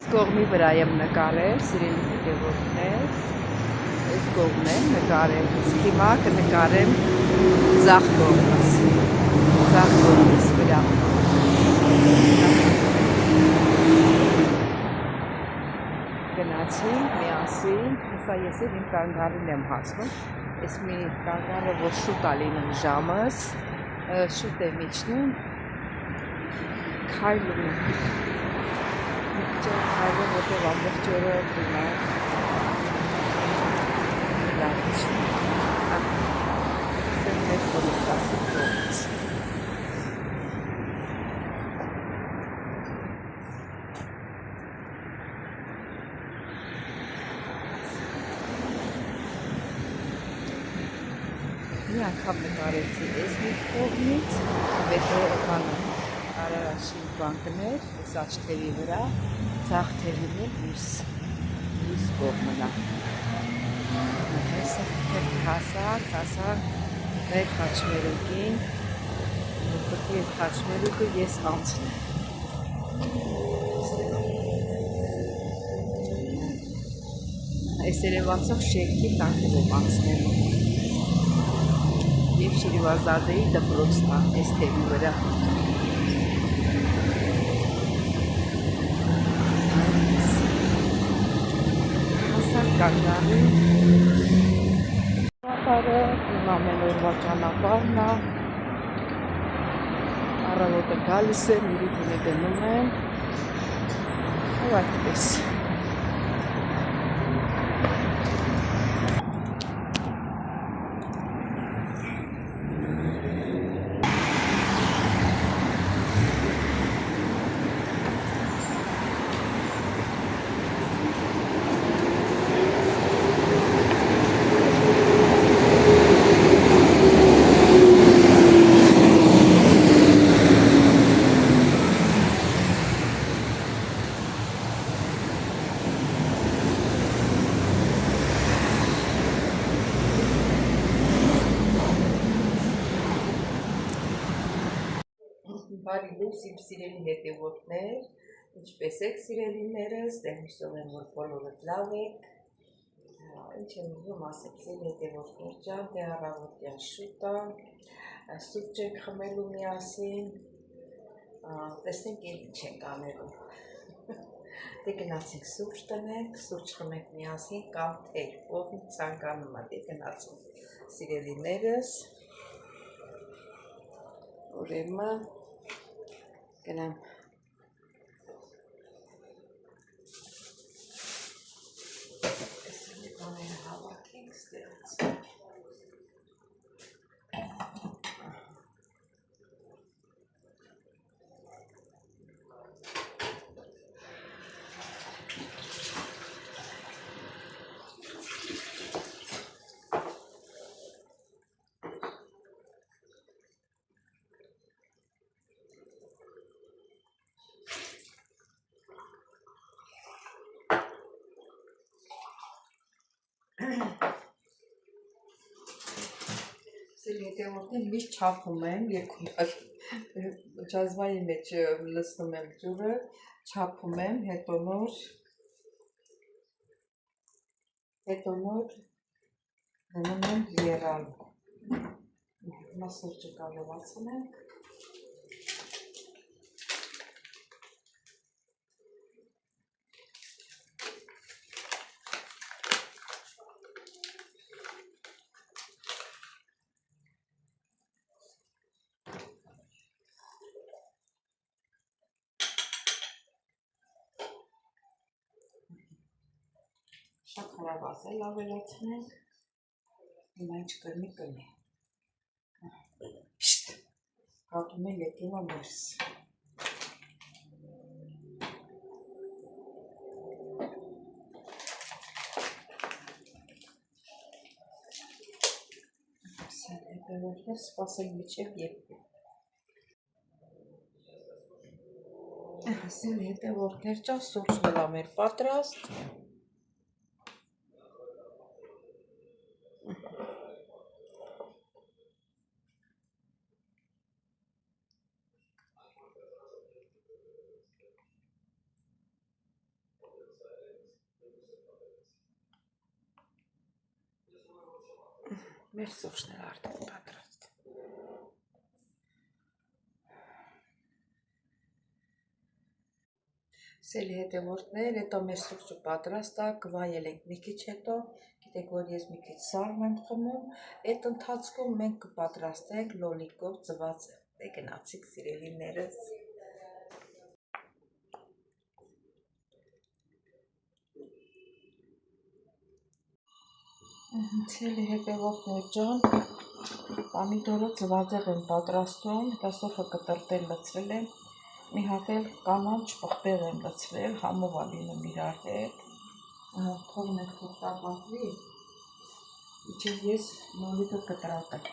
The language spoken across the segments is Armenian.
Կողմի վրա եմ նկարել, սիրելի հետևորդներ, այս կողմն եմ նկարել, իսկ հիմա կնկարեմ ձախ կողմից վրա։ Գնացի միասին, հեսա ես էլ իմ կանգարին եմ հասնում, ես մի կանգարը, որ շուտ ալինում ժամս, շուտ եմ իջնում, քայլում եմ։ Քայլում, որտեղ ամբողջ օրը դիմա լավից սեր մեր խորիկասի կողմից մի անգամ նկարեցի ես մի կողմից վետորականը Արարաշին բանկներ, ես աչ թևի վրա, ձախ թևին էլ մյուս կողմն է։ Հեսա հասա մեր խաչմերուկին, որ պետք է խաչմերուկը ես անցնեմ։ Այս երևացող շերքի տանքով եմ անցնելու։ Եվ Շիրիվազադեի դպրոցն է այս թևի վրա։ Կանգարի ճանապարհը, իմ ամեն օրվա ճանապարհն է, առավոտը գալիս եմ, իրիկինը գնում եմ, ու այդպես։ Բարի լույս իմ սիրելի հետևորդներ, ինչպես եք սիրելիներս, հուսով եմ, որ բոլորդ լավ եք, ինչ եմ ուզում ասել սիրելի հետևորդներ ջան, դե առավոտյան շուտ է, սուրճ ենք խմելու միասին, տեսնենք էլ ինչ ենք անելու, դե գնացինք սուրճ տնենք, սուրճ խմենք միասին կամ թեր, ով ցանկանում է, դե գնացինք սիրելիներս, ուրեմն գնամ այսինքն բաները հավաքենք ստեղծ հետևորդներ միշտ չափում եմ, երկու ջազվայի մեջ լցնում եմ ջուրը, չափում եմ, հետո նոր դնում եմ եռալ, հիմա սուրճը կարողացնենք, շատ հարավազել ավելացնենք, հիմա ինչ կրնի, պիշտ, կատում է եկելա ներս, հետևորդներ սպասենք միջև եկվի, ասել հետևորդներ ջան սուրճն էլ մեր պատրաստ, Մեր սուրճն էլ արդեն պատրաստ։ Սելի հետևորդներ, հետո մեր սուրճը պատրաստ է, կվայել ենք մի քիչ հետո, գիտեք, որ ես մի քիչ սառն եմ խմում, այդ ընթացքում մենք կպատրաստենք լոլիկով ծվածը։ Դե գնացիք սիրելիներս։ Սելի հետևորդներ ջան, պամիդորը ծվածեղ եմ պատրաստում, հետո սոֆը կտրտել լցրել եմ, մի հատ էլ կանաչ պղպեղ եմ լցրել, համով ալինում իրար հետ, թողնենք թող տապակվի, իչև ես լոլիկը կտրատեմ։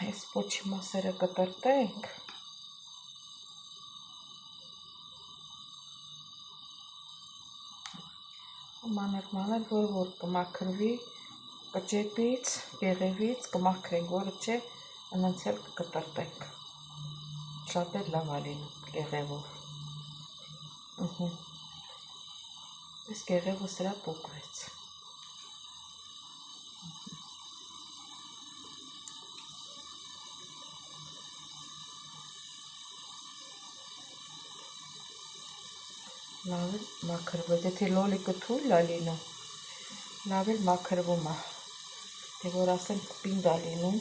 Այս պոչի մասերը կտրտենք, մանր, որ կմաքրվի կճեպից, գեղևից, կմաքրենք, որը չէ, անցել կկտրտենք, շատ էլ լավ ալինում գեղևով, ես գեղևը սրա պոկվեց, լավ էլ մաքրվեց, եթե լոլիկը թույլ ալինում, լավ էլ մաքրվում է, թե որ ասենք պինդ ալինում,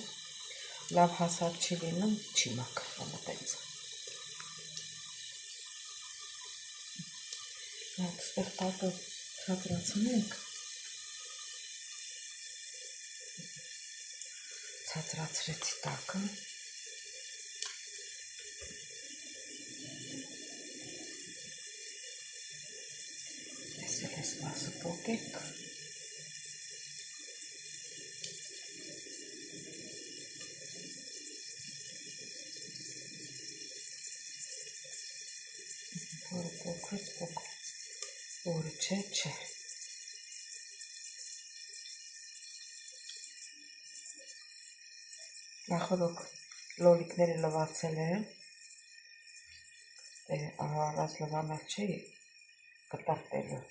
լավ հասար չի լինում, չի մաքրվում այդպես։ Այստեղ տակը ցածրացնենք, ցածրացրեցի տակը, այս մասը պոկենք, որը պոկվեց, որը չէ։ Նախորդ լոլիկները լվացել եմ, առած լվանալ չի կտրտելու,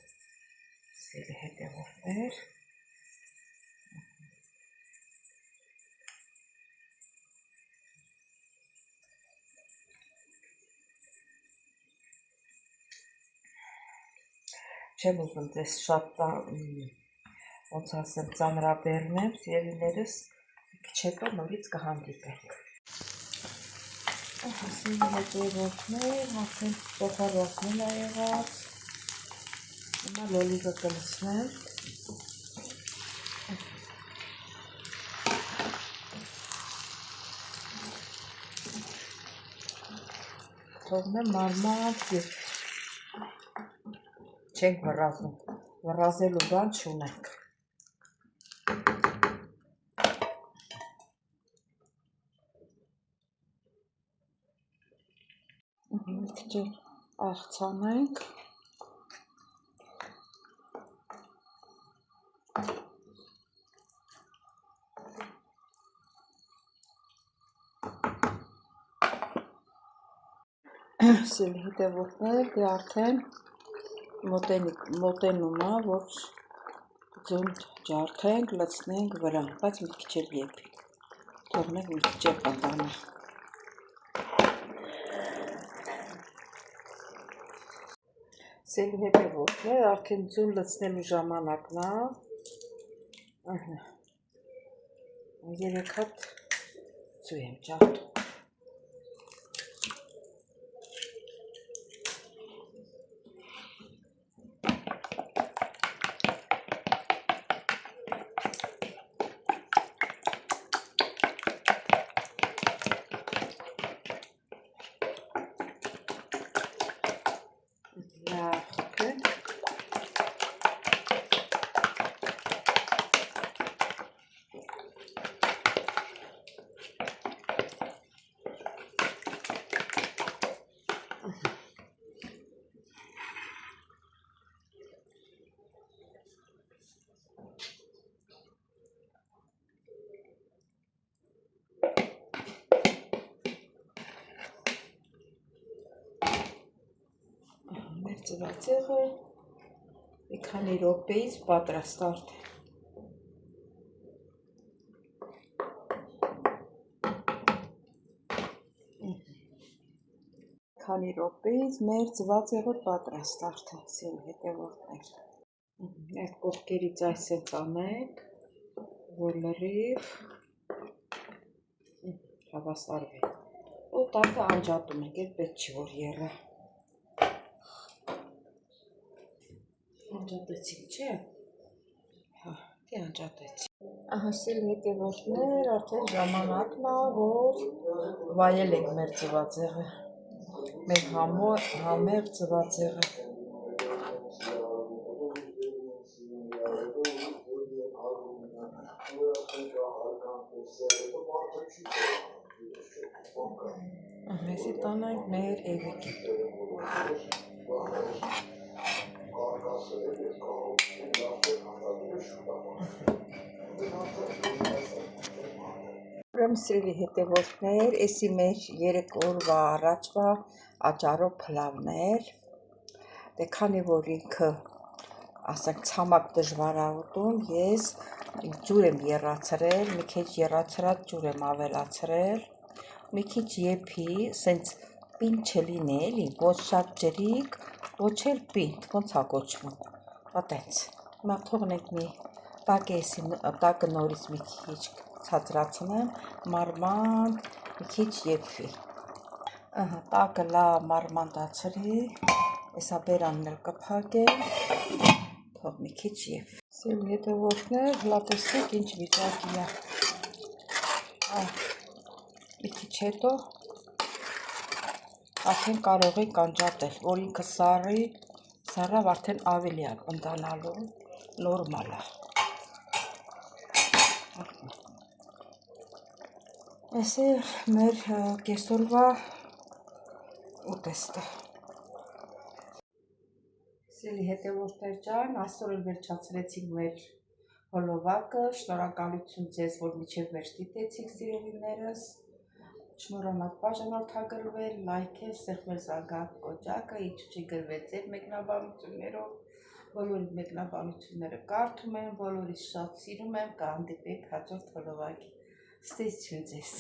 սելի հետևորդներ, չեմ ուզում ձեզ շատ ոնց ասեմ ծանրաբեռնեմ, սիրելիներս, քիչ հետո նորից կհանդիպենք։ Սելի հետևորդներ, արդեն փոխարինել է եղած, հիմա լոլիկը կլցնեմ, թողնեմ մարմանդ չենք վռազում, վռազելու բան չունենք։ Մի քիչ աղցանենք, սելի հետևորդներ, դե արդեն մոտենում է, որ ձուն ջարդենք, լցնենք վրա, բայց մի քիչ էլ եփի, թողնենք մի քիչ էլ պատանա։ Սելի հետևորդներ, արդեն ձուն լցնելու ժամանակն է, 3 հատ ձու եմ ջարդում։ Ծվածեղը Մի քանի րոպեից պատրաստ արդեն։ Քանի րոպեից մեր ձվածեղը պատրաստ արդեն, սիրելի հետևորդներ։ Այդ կողքերից այսպես անենք, որ լրիվ հավասարվի։ Ու տակը անջատում ենք, էլ պետք չի որ եռա։ Անջատեցինք, չէ՞։ Հա, դե անջատեցինք։ Ահա սիրելի հետևորդներ, արդեն ժամանակն է, որ վայել ենք մեր ձվածեղը։ Մեր համեղ ձվածեղը։ Մեզի տանենք մեր էվիկին։ Ուրեմն սիրելի հետևորդներ, էսի մեր 3 օրվա առաջվա աճառով փլավներ, դե քանի որ ինքը, ասենք, ցամաք դժվար է ուտում, ես ջուր եմ եռացրել, մի քիչ եռացրած ջուր եմ ավելացրել, մի քիչ եփի, սենց պինդ չլինի, էլի, ոչ շատ ջրիկ, ոչ էլ պինդ, ոնց է կոչվում, այտենց։ Հիմա թողնենք մի տակը նորից մի քիչ ցածրացնեմ, մարման մի քիչ եփվի։ Ահա, տակը լավ մարմանդացրի, հեսա բերանն էլ կփակեմ, թող մի քիչ եփվի։ Սիրելի հետևորդներ, հլա տեսեք ինչ վիճակի է։ Մի քիչ հետո արդեն կարող ենք անջատել, որ ինքը սառավ արդեն ավելի է ընտանալու, նորմալ է։ Այս է մեր կեսօրվա ուտեստը։ Սիրելի հետևորդներ ջան, այսօր էլ վերջացրեցինք մեր հոլովակը, շնորհակալություն ձեզ, որ մինչև վերջ դիտեցիք սիրելիներս, չմոռանաք բաժանորդագրվել, լայքել, սեղմել զանգակ կոճակը, ինչու չի գրվել ձեր մեկնաբանություններով, բոլորի մեկնաբանությունները կարդում եմ, բոլորիս շատ սիրում եմ, կհանդիպենք հաջորդ հոլովակի։ Ստեսություն ձեզ։